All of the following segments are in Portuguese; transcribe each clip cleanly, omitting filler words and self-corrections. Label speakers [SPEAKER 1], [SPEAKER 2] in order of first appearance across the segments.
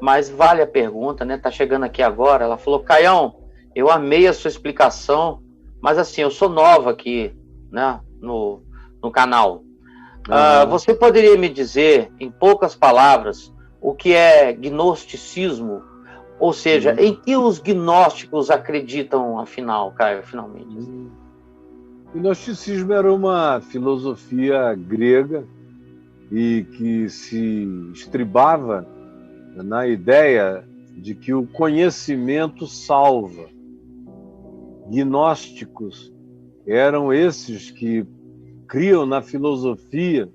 [SPEAKER 1] mas vale a pergunta, né? Tá chegando aqui agora. Ela falou: Caião, eu amei a sua explicação, mas assim, eu sou nova aqui, né, no canal.
[SPEAKER 2] Aham.
[SPEAKER 1] Você poderia me dizer, em poucas palavras, o que é gnosticismo? Ou seja,
[SPEAKER 2] Uhum.
[SPEAKER 1] em que os gnósticos acreditam, afinal, Caio, finalmente?
[SPEAKER 2] O gnosticismo era uma filosofia grega e que se estribava na ideia de que o conhecimento salva. Gnósticos eram esses que criam na filosofia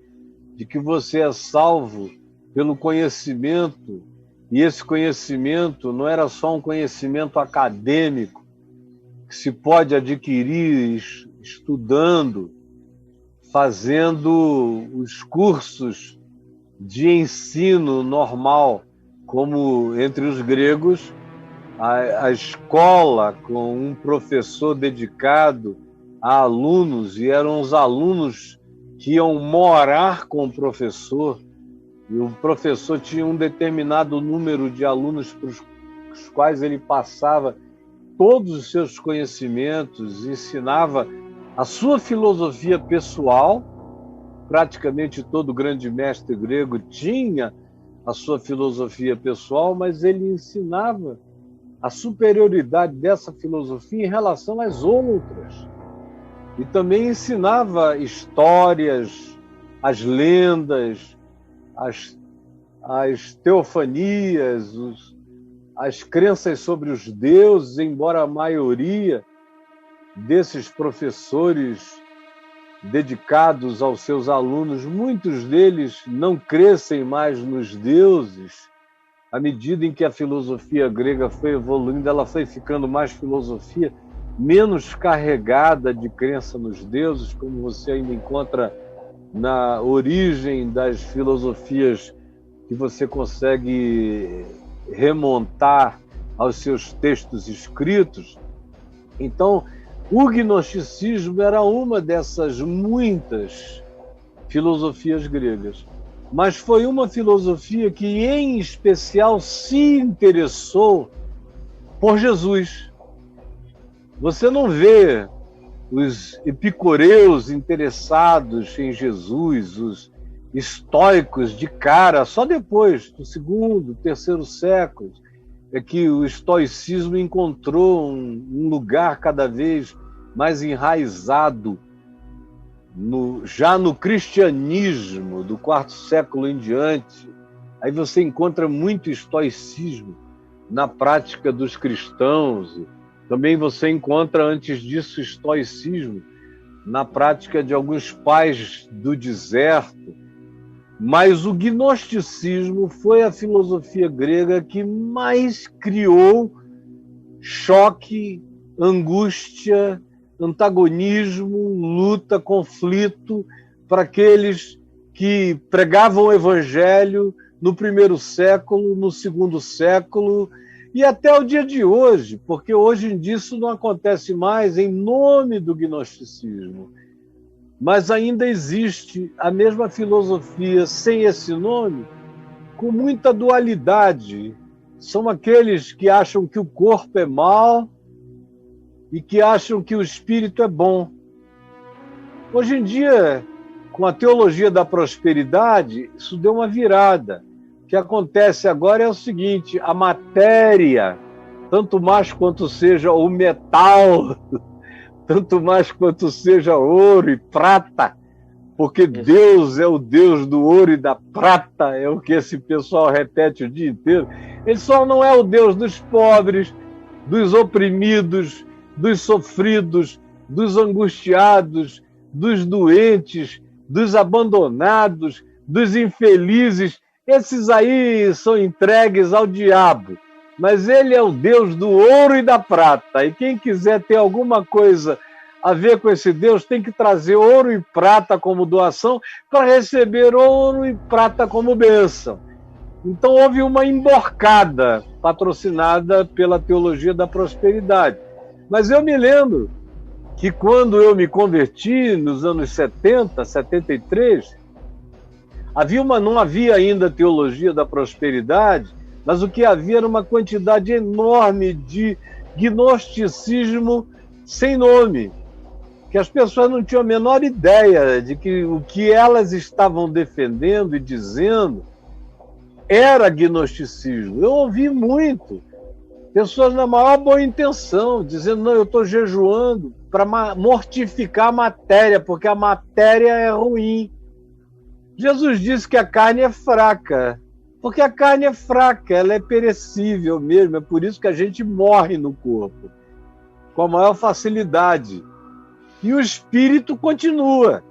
[SPEAKER 2] de que você é salvo pelo conhecimento, e esse conhecimento não era só um conhecimento acadêmico que se pode adquirir estudando, fazendo os cursos de ensino normal, como entre os gregos, a escola com um professor dedicado a alunos, e eram os alunos que iam morar com o professor, e o professor tinha um determinado número de alunos para os quais ele passava todos os seus conhecimentos, ensinava a sua filosofia pessoal. Praticamente todo grande mestre grego tinha a sua filosofia pessoal, mas ele ensinava a superioridade dessa filosofia em relação às outras. E também ensinava histórias, as lendas, as teofanias, as crenças sobre os deuses, embora a maioria desses professores dedicados aos seus alunos, muitos deles não crescem mais nos deuses. À medida em que a filosofia grega foi evoluindo, ela foi ficando mais filosofia, menos carregada de crença nos deuses, como você ainda encontra na origem das filosofias que você consegue remontar aos seus textos escritos. Então, o gnosticismo era uma dessas muitas filosofias gregas, mas foi uma filosofia que, em especial, se interessou por Jesus. Você não vê os epicureus interessados em Jesus, os estoicos de cara, só depois, do segundo, terceiro século, é que o estoicismo encontrou um lugar cada vez mais enraizado já no cristianismo do quarto século em diante. Aí você encontra muito estoicismo na prática dos cristãos. Também você encontra, antes disso, estoicismo na prática de alguns pais do deserto. Mas o gnosticismo foi a filosofia grega que mais criou choque, angústia, antagonismo, luta, conflito para aqueles que pregavam o evangelho no primeiro século, no segundo século e até o dia de hoje, porque hoje em dia isso não acontece mais em nome do gnosticismo. Mas ainda existe a mesma filosofia sem esse nome, com muita dualidade. São aqueles que acham que o corpo é mal e que acham que o espírito é bom. Hoje em dia, com a teologia da prosperidade, isso deu uma virada. O que acontece agora é o seguinte: a matéria, tanto mais quanto seja o metal, tanto mais quanto seja ouro e prata, porque Deus é o Deus do ouro e da prata, é o que esse pessoal repete o dia inteiro. Ele só não é o Deus dos pobres, dos oprimidos, dos sofridos, dos angustiados, dos doentes, dos abandonados, dos infelizes. Esses aí são entregues ao diabo. Mas ele é o Deus do ouro e da prata. E quem quiser ter alguma coisa a ver com esse Deus tem que trazer ouro e prata como doação para receber ouro e prata como bênção. Então houve uma emborcada patrocinada pela teologia da prosperidade. Mas eu me lembro que quando eu me converti, nos anos 70, 73, não havia ainda teologia da prosperidade, mas o que havia era uma quantidade enorme de gnosticismo sem nome, que as pessoas não tinham a menor ideia de que o que elas estavam defendendo e dizendo era gnosticismo. Eu ouvi muito pessoas na maior boa intenção, dizendo, não, eu estou jejuando para mortificar a matéria, porque a matéria é ruim. Jesus disse que a carne é fraca, porque a carne é fraca, ela é perecível mesmo, é por isso que a gente morre no corpo, com a maior facilidade. E o espírito continua.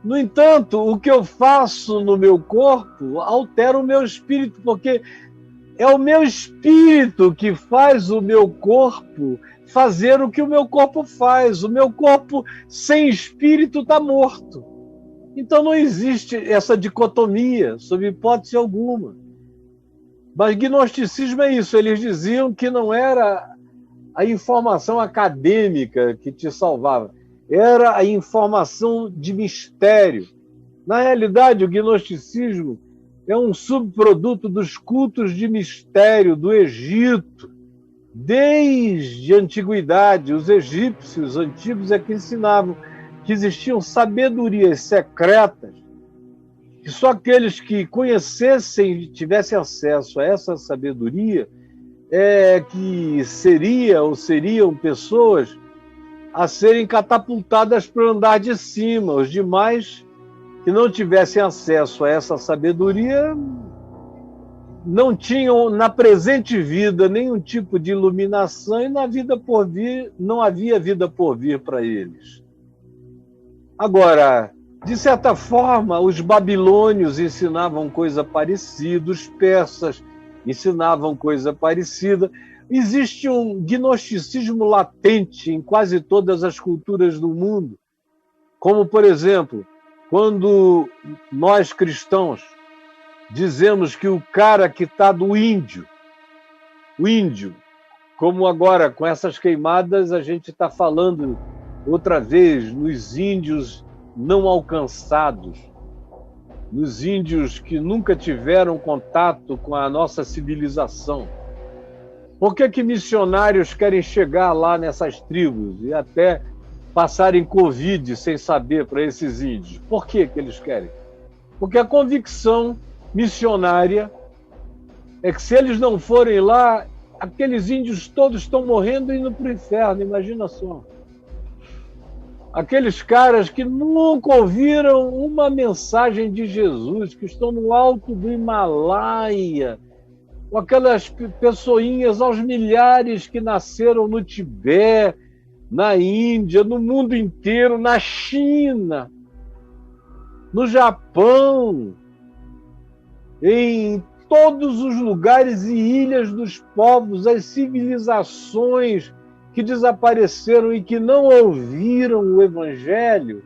[SPEAKER 2] No entanto, o que eu faço no meu corpo altera o meu espírito, porque é o meu espírito que faz o meu corpo fazer o que o meu corpo faz. O meu corpo sem espírito está morto. Então não existe essa dicotomia, sob hipótese alguma. Mas gnosticismo é isso. Eles diziam que não era a informação acadêmica que te salvava, era a informação de mistério. Na realidade, o gnosticismo é um subproduto dos cultos de mistério do Egito. Desde a antiguidade, os egípcios antigos é que ensinavam que existiam sabedorias secretas, que só aqueles que conhecessem e tivessem acesso a essa sabedoria que seriam pessoas a serem catapultadas para o andar de cima. Os demais que não tivessem acesso a essa sabedoria não tinham na presente vida nenhum tipo de iluminação, e na vida por vir não havia vida por vir para eles. Agora, de certa forma, os babilônios ensinavam coisa parecida, os persas ensinavam coisa parecida. Existe um gnosticismo latente em quase todas as culturas do mundo, como, por exemplo, quando nós cristãos dizemos que o cara que está do índio, o índio, como agora com essas queimadas a gente está falando outra vez nos índios não alcançados, nos índios que nunca tiveram contato com a nossa civilização. Por que missionários querem chegar lá nessas tribos e até passarem Covid sem saber para esses índios? Por que eles querem? Porque a convicção missionária é que se eles não forem lá, aqueles índios todos estão morrendo e indo para o inferno, imagina só. Aqueles caras que nunca ouviram uma mensagem de Jesus, que estão no alto do Himalaia, com aquelas pessoinhas aos milhares que nasceram no Tibete, na Índia, no mundo inteiro, na China, no Japão, em todos os lugares e ilhas dos povos, as civilizações que desapareceram e que não ouviram o Evangelho.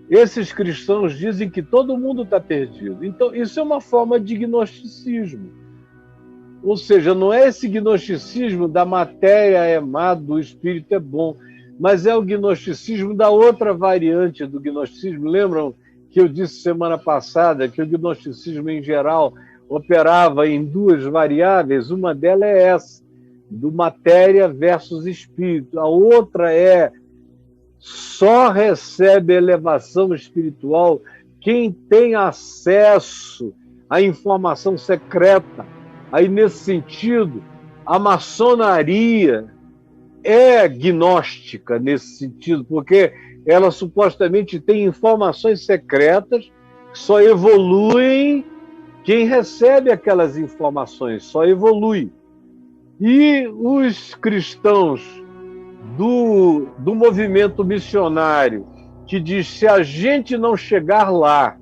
[SPEAKER 2] Esses cristãos dizem que todo mundo está perdido. Então, isso é uma forma de gnosticismo. Ou seja, não é esse gnosticismo da matéria é má, do espírito é bom, mas é o gnosticismo da outra variante do gnosticismo. Lembram que eu disse semana passada que o gnosticismo, em geral, operava em duas variáveis? Uma delas é essa, do matéria versus espírito. A outra é só recebe elevação espiritual quem tem acesso à informação secreta. Aí, nesse sentido, a maçonaria é gnóstica nesse sentido, porque ela supostamente tem informações secretas que só evoluem quem recebe aquelas informações, só evolui. E os cristãos do movimento missionário, que diz, se a gente não chegar lá,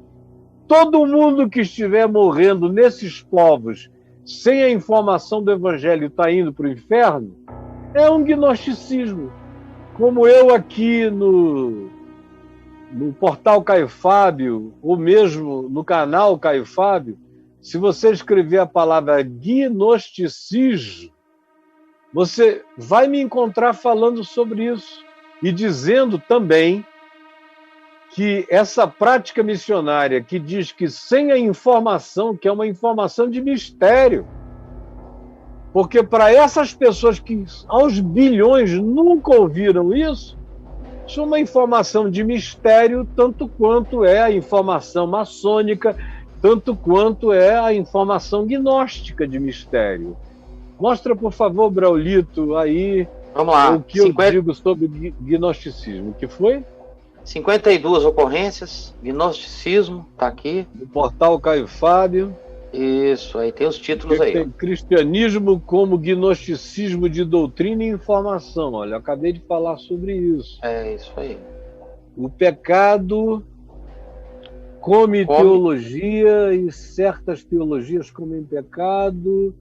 [SPEAKER 2] todo mundo que estiver morrendo nesses povos sem a informação do Evangelho está indo para o inferno, é um gnosticismo. Como eu aqui no portal Caio Fábio, ou mesmo no canal Caio Fábio, se você escrever a palavra gnosticismo, você vai me encontrar falando sobre isso e dizendo também que essa prática missionária que diz que sem a informação, que é uma informação de mistério, porque para essas pessoas que aos bilhões nunca ouviram isso é uma informação de mistério, tanto quanto é a informação maçônica, tanto quanto é a informação gnóstica de mistério. Mostra, por favor, Braulito, aí
[SPEAKER 1] Vamos lá.
[SPEAKER 2] o que eu digo sobre gnosticismo. O que foi?
[SPEAKER 1] 52 ocorrências, gnosticismo, tá aqui.
[SPEAKER 2] No portal Caio Fábio.
[SPEAKER 1] Isso, aí tem os títulos aí.
[SPEAKER 2] Tem cristianismo como gnosticismo de doutrina e informação. Olha, eu acabei de falar sobre isso.
[SPEAKER 1] É isso aí.
[SPEAKER 2] O pecado come teologia e certas teologias comem pecado.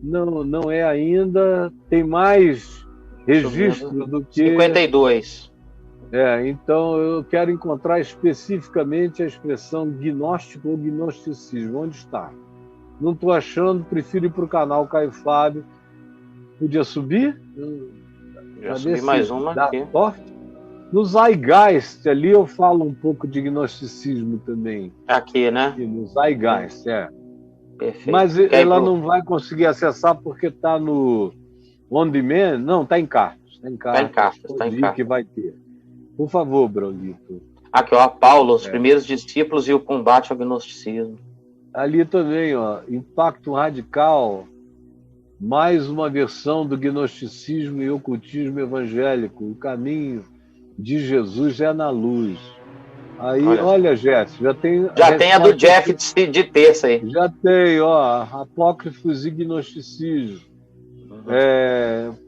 [SPEAKER 2] Não é ainda. Tem mais registro do que...
[SPEAKER 1] 52.
[SPEAKER 2] Então eu quero encontrar especificamente a expressão gnóstico ou gnosticismo. Onde está? Não estou achando, prefiro ir para o canal Caio Fábio. Podia subir?
[SPEAKER 1] Já subi mais uma aqui.
[SPEAKER 2] Sorte. No Zeitgeist, ali eu falo um pouco de gnosticismo também.
[SPEAKER 1] Aqui, né?
[SPEAKER 2] Aqui, no Zeitgeist,
[SPEAKER 1] Perfeito.
[SPEAKER 2] Mas ela não vai conseguir acessar porque está no On Demand. Não, está em cartas. Está em cartas. Que vai ter. Por favor, Braulito.
[SPEAKER 1] Aqui, ó, Paulo, os primeiros discípulos e o combate ao gnosticismo.
[SPEAKER 2] Ali também, ó, Impacto Radical, mais uma versão do gnosticismo e ocultismo evangélico. O caminho de Jesus é na luz. Aí, olha Jéssica, já tem...
[SPEAKER 1] Já tem a do Jeff de terça aí.
[SPEAKER 2] Já tem, ó, Apócrifos e Gnosticismo.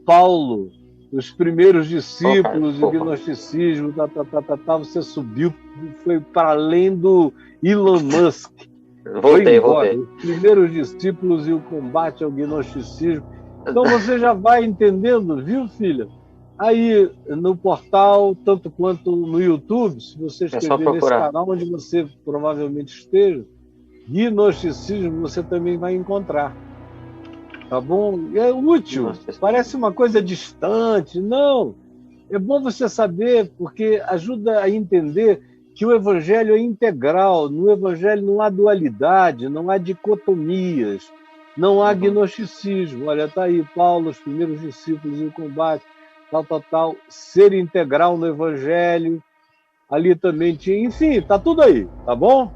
[SPEAKER 2] Paulo, os primeiros discípulos do gnosticismo, você subiu, foi para além do Elon Musk.
[SPEAKER 1] Voltei.
[SPEAKER 2] Os primeiros discípulos e o combate ao gnosticismo. Então você já vai entendendo, viu, filha? Aí no portal, tanto quanto no YouTube, se você escrever nesse canal onde você provavelmente esteja, gnosticismo você também vai encontrar. Tá bom? É útil, parece uma coisa distante. Não, é bom você saber, porque ajuda a entender que o evangelho é integral. No evangelho não há dualidade, não há dicotomias, não há gnosticismo. Olha, tá aí, Paulo, os primeiros discípulos e o combate, tal, ser integral no evangelho. Ali também tinha, enfim, tá tudo aí, tá bom?